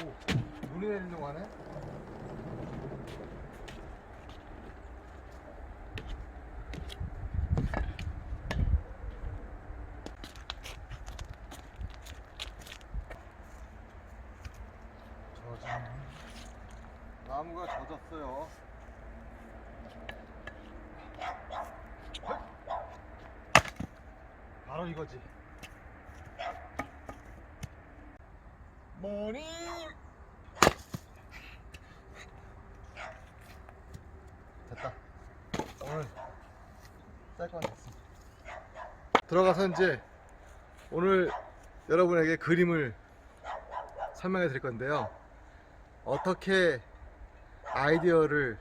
오, 눈이 내리려고 하네? 나무가 젖었어요. 바로 이거지. 머니. 됐다. 오늘 쌀건 됐어. 들어가서 이제 오늘 여러분에게 그림을 설명해 드릴 건데요. 어떻게 아이디어를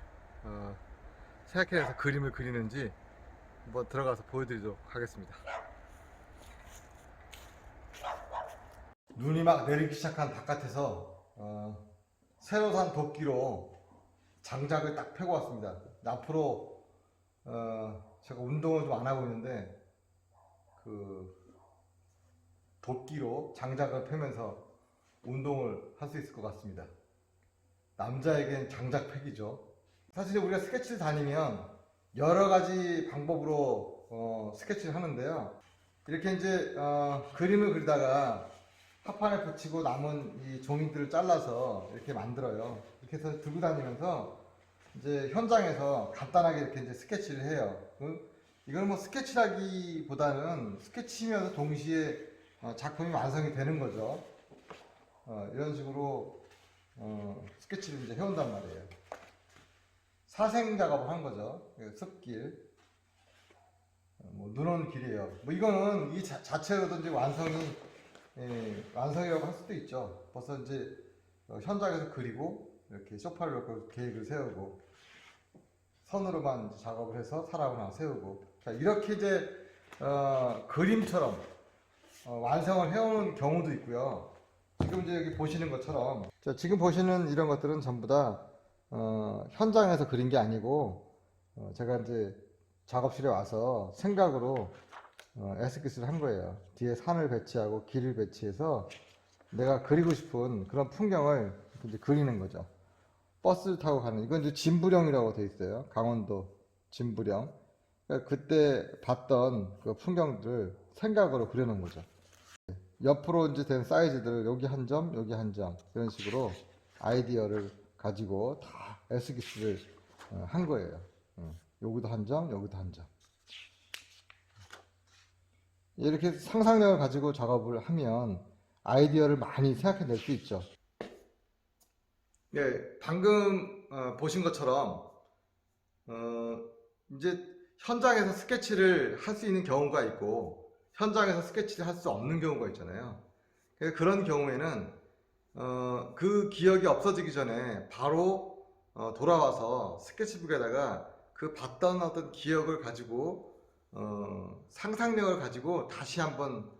생각해내서 그림을 그리는지 한번 들어가서 보여드리도록 하겠습니다. 눈이 막 내리기 시작한 바깥에서 새로 산 도끼로 장작을 딱 펴고 왔습니다. 앞으로 제가 운동을 좀 안 하고 있는데 그 도끼로 장작을 펴면서 운동을 할 수 있을 것 같습니다. 남자에겐 장작패기죠. 사실 우리가 스케치를 다니면 여러 가지 방법으로 스케치를 하는데요. 이렇게 이제 그림을 그리다가 합판에 붙이고 남은 이 종이들을 잘라서 이렇게 만들어요. 이렇게 해서 들고 다니면서 이제 현장에서 간단하게 이렇게 이제 스케치를 해요. 이걸 뭐 스케치라기보다는 스케치면서 동시에 작품이 완성이 되는 거죠. 이런 식으로 스케치를 이제 해온단 말이에요. 사생 작업을 한 거죠. 습길, 뭐 눈오는 길이에요. 뭐 이거는 이 자체로도 이제 완성이라고 할 수도 있죠. 벌써 이제 현장에서 그리고 이렇게 소파를 놓고 계획을 세우고 선으로만 이제 작업을 해서 사람을 하나 세우고, 자, 이렇게 이제 그림처럼 완성을 해오는 경우도 있고요. 지금 이제 여기 보시는 것처럼, 자, 지금 보시는 이런 것들은 전부 다 현장에서 그린 게 아니고 제가 이제 작업실에 와서 생각으로 에스키스를 한 거예요. 뒤에 산을 배치하고 길을 배치해서 내가 그리고 싶은 그런 풍경을 이제 그리는 거죠. 버스를 타고 가는, 이건 이제 진부령이라고 돼 있어요. 강원도 진부령. 그러니까 그때 봤던 그 풍경들을 생각으로 그려놓은 거죠. 옆으로 이제 된 사이즈들을 여기 한 점, 여기 한 점, 이런 식으로 아이디어를 가지고 다 에스키스를 한 거예요. 여기도 한 점, 여기도 한 점. 이렇게 상상력을 가지고 작업을 하면 아이디어를 많이 생각해낼 수 있죠. 예, 방금 보신 것처럼 이제 현장에서 스케치를 할 수 있는 경우가 있고 현장에서 스케치를 할 수 없는 경우가 있잖아요. 그런 경우에는 그 기억이 없어지기 전에 바로 돌아와서 스케치북에다가 그 봤던 어떤 기억을 가지고 상상력을 가지고 다시 한번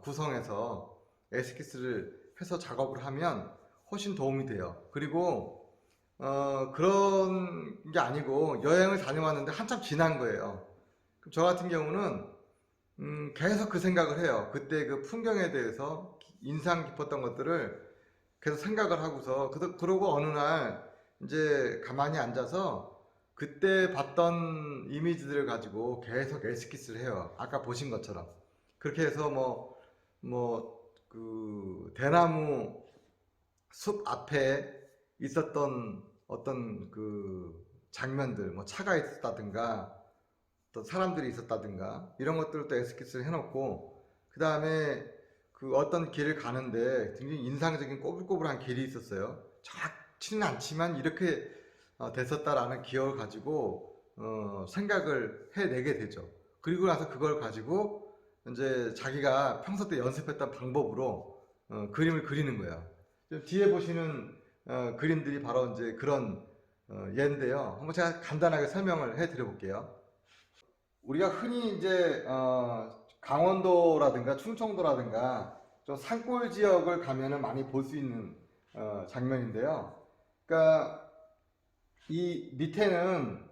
구성해서 에스키스를 해서 작업을 하면 훨씬 도움이 돼요. 그리고 그런 게 아니고 여행을 다녀왔는데 한참 지난 거예요. 그럼 저 같은 경우는 계속 그 생각을 해요. 그때 그 풍경에 대해서 인상 깊었던 것들을 계속 생각을 하고서 그러고 어느 날 이제 가만히 앉아서 그때 봤던 이미지들을 가지고 계속 에스키스를 해요. 아까 보신 것처럼. 그렇게 해서 그 대나무 숲 앞에 있었던 어떤 그 장면들, 뭐 차가 있었다든가 또 사람들이 있었다든가 이런 것들을 또 에스키스를 해놓고, 그 다음에 그 어떤 길을 가는데 굉장히 인상적인 꼬불꼬불한 길이 있었어요. 정확치는 않지만 이렇게 됐었다라는 기억을 가지고 생각을 해내게 되죠. 그리고 나서 그걸 가지고 이제 자기가 평소 때 연습했던 방법으로 그림을 그리는 거예요. 뒤에 보시는 그림들이 바로 이제 그런 예인데요. 한번 제가 간단하게 설명을 해 드려 볼게요. 우리가 흔히 이제 강원도라든가 충청도라든가 좀 산골 지역을 가면은 많이 볼 수 있는 장면인데요. 그러니까 이 밑에는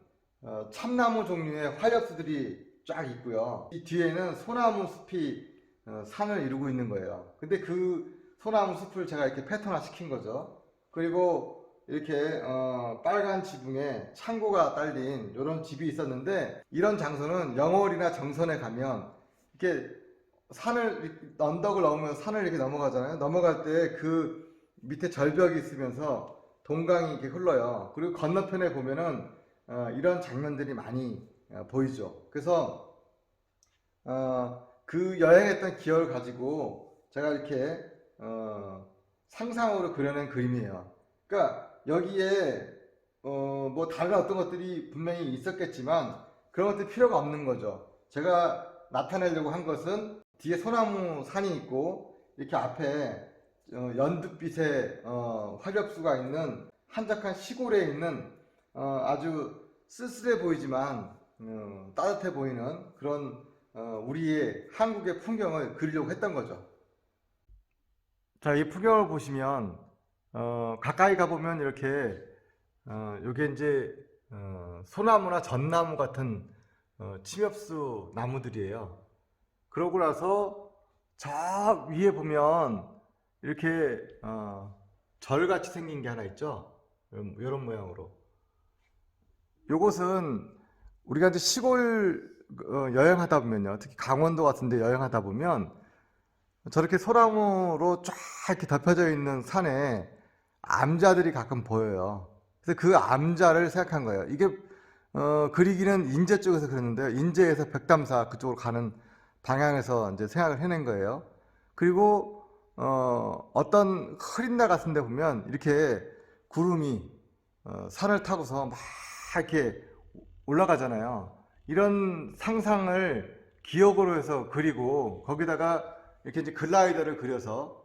참나무 종류의 화렵수들이 쫙 있고요. 이 뒤에는 소나무 숲이 산을 이루고 있는 거예요. 근데 그 소나무 숲을 제가 이렇게 패턴화 시킨 거죠. 그리고 이렇게 빨간 지붕에 창고가 딸린 이런 집이 있었는데, 이런 장소는 영월이나 정선에 가면 이렇게 언덕을 넘으면서 산을 이렇게 넘어가잖아요. 넘어갈 때 그 밑에 절벽이 있으면서 동강이 이렇게 흘러요. 그리고 건너편에 보면은 이런 장면들이 많이 보이죠. 그래서 그 여행했던 기억을 가지고 제가 이렇게 상상으로 그려낸 그림이에요. 그러니까 여기에 뭐 다른 어떤 것들이 분명히 있었겠지만 그런 것들이 필요가 없는 거죠. 제가 나타내려고 한 것은 뒤에 소나무 산이 있고 이렇게 앞에 연두빛의 화렵수가 있는 한적한 시골에 있는 아주 쓸쓸해 보이지만 따뜻해 보이는 그런 우리의 한국의 풍경을 그리려고 했던 거죠. 자, 이 풍경을 보시면 가까이 가보면 이렇게 요게 이제 소나무나 전나무 같은 침엽수 나무들이에요. 그러고 나서 저 위에 보면 이렇게 절같이 생긴 게 하나 있죠. 이런 모양으로. 요것은 우리가 이제 시골 여행하다 보면요, 특히 강원도 같은데 여행하다 보면 저렇게 소나무로 쫙 이렇게 덮여져 있는 산에 암자들이 가끔 보여요. 그래서 그 암자를 생각한 거예요. 이게 그리기는 인제 쪽에서 그렸는데요. 인제에서 백담사 그쪽으로 가는 방향에서 이제 생각을 해낸 거예요. 그리고 어떤 흐린 날 같은 데 보면 이렇게 구름이 산을 타고서 막 이렇게 올라가잖아요. 이런 상상을 기억으로 해서 그리고 거기다가 이렇게 이제 글라이더를 그려서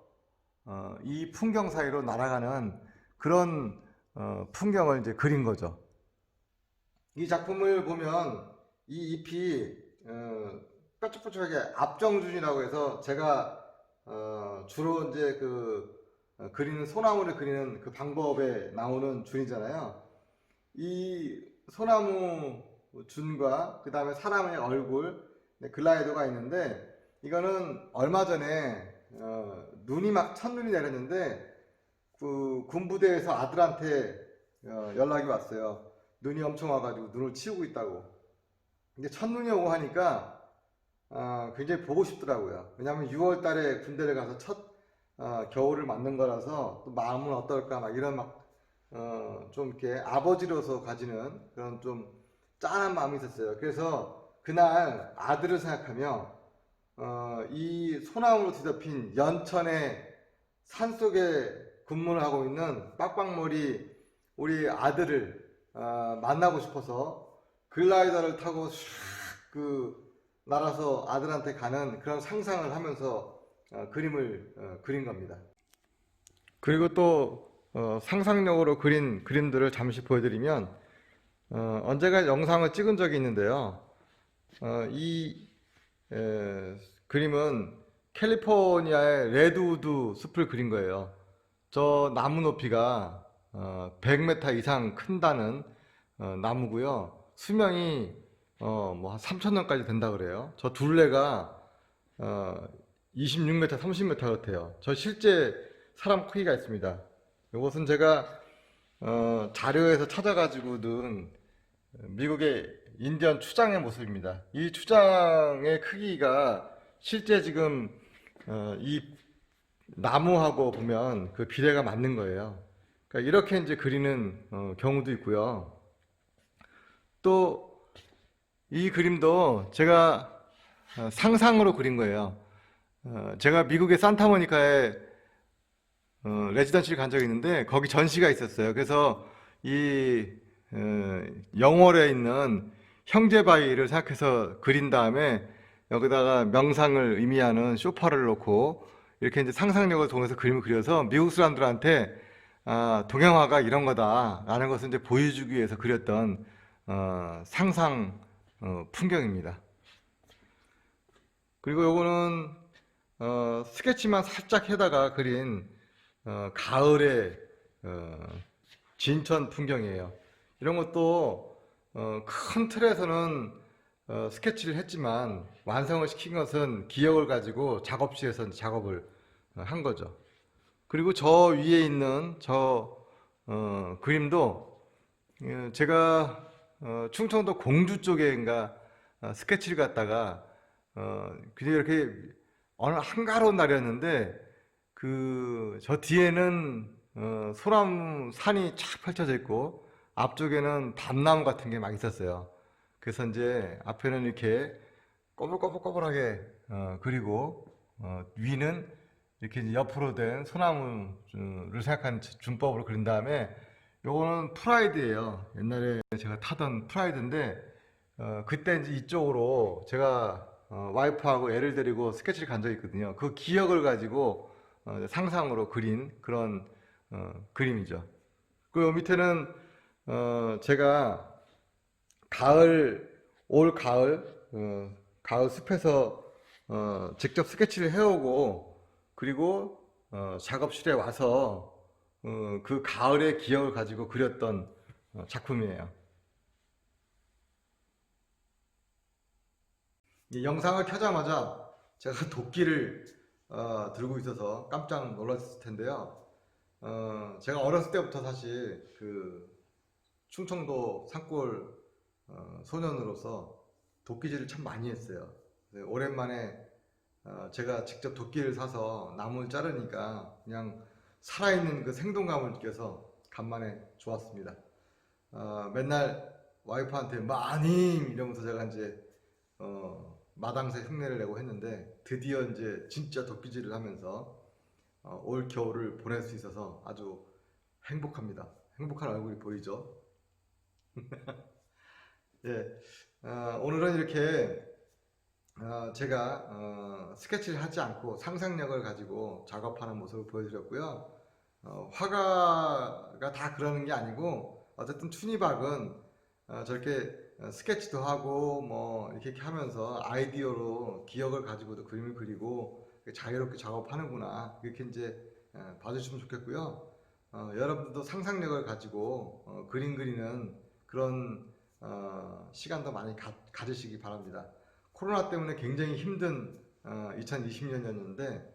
이 풍경 사이로 날아가는 그런 풍경을 이제 그린 거죠. 이 작품을 보면 이 잎이 뾰족뾰족하게 앞정준이라고 해서 제가 주로 이제 그리는 소나무를 그리는 그 방법에 나오는 준이잖아요. 이 소나무 준과 그 다음에 사람의 얼굴 글라이더가 있는데, 이거는 얼마 전에 눈이 막 첫눈이 내렸는데 그 군부대에서 아들한테 연락이 왔어요. 눈이 엄청 와가지고 눈을 치우고 있다고. 근데 첫눈이 오고 하니까 굉장히 보고 싶더라고요. 왜냐하면 6월 달에 군대를 가서 첫 겨울을 맞는 거라서 또 마음은 어떨까 막 이런 좀 이렇게 아버지로서 가지는 그런 좀 짠한 마음이 있었어요. 그래서 그날 아들을 생각하며 이 소나무로 뒤덮인 연천의 산속에 근무를 하고 있는 빡빡머리 우리 아들을 만나고 싶어서 글라이더를 타고 슉 날아서 아들한테 가는 그런 상상을 하면서 그림을 그린 겁니다. 그리고 또 상상력으로 그린 그림들을 잠시 보여드리면 언제가 영상을 찍은 적이 있는데요. 이 그림은 캘리포니아의 레드우드 숲을 그린 거예요. 저 나무 높이가 100m 이상 큰다는 나무고요. 수명이 뭐 한 3,000년까지 된다 그래요. 저 둘레가 26m, 30m 같아요. 저 실제 사람 크기가 있습니다. 이것은 제가 자료에서 찾아가지고 는 미국의 인디언 추장의 모습입니다. 이 추장의 크기가 실제 지금 이 나무하고 보면 그 비례가 맞는 거예요. 그러니까 이렇게 이제 그리는 경우도 있고요. 또 이 그림도 제가 상상으로 그린 거예요. 제가 미국의 산타모니카에 레지던시를 간 적이 있는데 거기 전시가 있었어요. 그래서 이 영월에 있는 형제바위를 생각해서 그린 다음에 여기다가 명상을 의미하는 소파를 놓고 이렇게 이제 상상력을 통해서 그림을 그려서 미국 사람들한테 동양화가 이런 거다라는 것을 이제 보여주기 위해서 그렸던 상상 풍경입니다. 그리고 요거는 스케치만 살짝 해다가 그린 가을의 진천 풍경이에요. 이런 것도 큰 틀에서는 스케치를 했지만 완성을 시킨 것은 기억을 가지고 작업실에서 작업을 한 거죠. 그리고 저 위에 있는 저 그림도 제가 충청도 공주 쪽에인가 스케치를 갔다가 그냥 이렇게 어느 한가로운 날이었는데 그 저 뒤에는 소나무 산이 쫙 펼쳐져 있고 앞쪽에는 밤나무 같은 게 막 있었어요. 그래서 이제 앞에는 이렇게 꼬불꼬불꼬불하게 그리고 위는 이렇게 이제 옆으로 된 소나무를 생각한 준법으로 그린 다음에 요거는 프라이드예요. 옛날에 제가 타던 프라이드인데 그때 이제 이쪽으로 제가 와이프하고 애를 데리고 스케치를 간 적이 있거든요. 그 기억을 가지고 상상으로 그린 그런 그림이죠. 그 밑에는 제가 올 가을 가을 숲에서 직접 스케치를 해오고 그리고 작업실에 와서 그 가을의 기억을 가지고 그렸던 작품이에요. 이 영상을 켜자마자 제가 도끼를 들고 있어서 깜짝 놀랐을 텐데요. 제가 어렸을 때부터 사실 그 충청도 산골 소년으로서 도끼질을 참 많이 했어요. 네, 오랜만에 제가 직접 도끼를 사서 나무를 자르니까 그냥 살아있는 그 생동감을 느껴서 간만에 좋았습니다. 맨날 와이프한테 마님 이러면서 제가 이제 마당새 흉내를 내고 했는데 드디어 이제 진짜 도끼질을 하면서 올 겨울을 보낼 수 있어서 아주 행복합니다. 행복한 얼굴이 보이죠? 예, 오늘은 이렇게 제가 스케치를 하지 않고 상상력을 가지고 작업하는 모습을 보여드렸고요. 화가가 다 그러는 게 아니고 어쨌든 투니박은 저렇게 스케치도 하고 뭐 이렇게 하면서 아이디어로 기억을 가지고도 그림을 그리고 자유롭게 작업하는구나 이렇게 이제 봐주시면 좋겠고요. 여러분들도 상상력을 가지고 그림 그리는 그런 시간도 많이 가지시기 바랍니다. 코로나 때문에 굉장히 힘든 2020년이었는데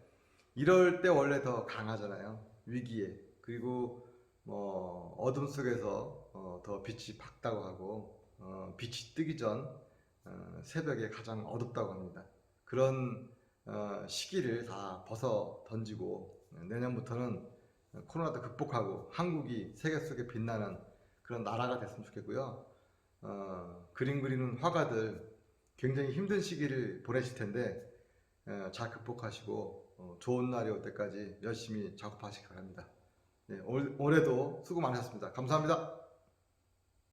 이럴 때 원래 더 강하잖아요. 위기에. 그리고 뭐 어둠 속에서 더 빛이 밝다고 하고 빛이 뜨기 전 새벽에 가장 어둡다고 합니다. 그런 시기를 다 벗어 던지고 내년부터는 코로나도 극복하고 한국이 세계 속에 빛나는 그런 나라가 됐으면 좋겠고요. 그림 그리는 화가들 굉장히 힘든 시기를 보내실 텐데 잘 극복하시고 좋은 날이 올 때까지 열심히 작업하시기 바랍니다. 네, 올해도 수고 많으셨습니다. 감사합니다.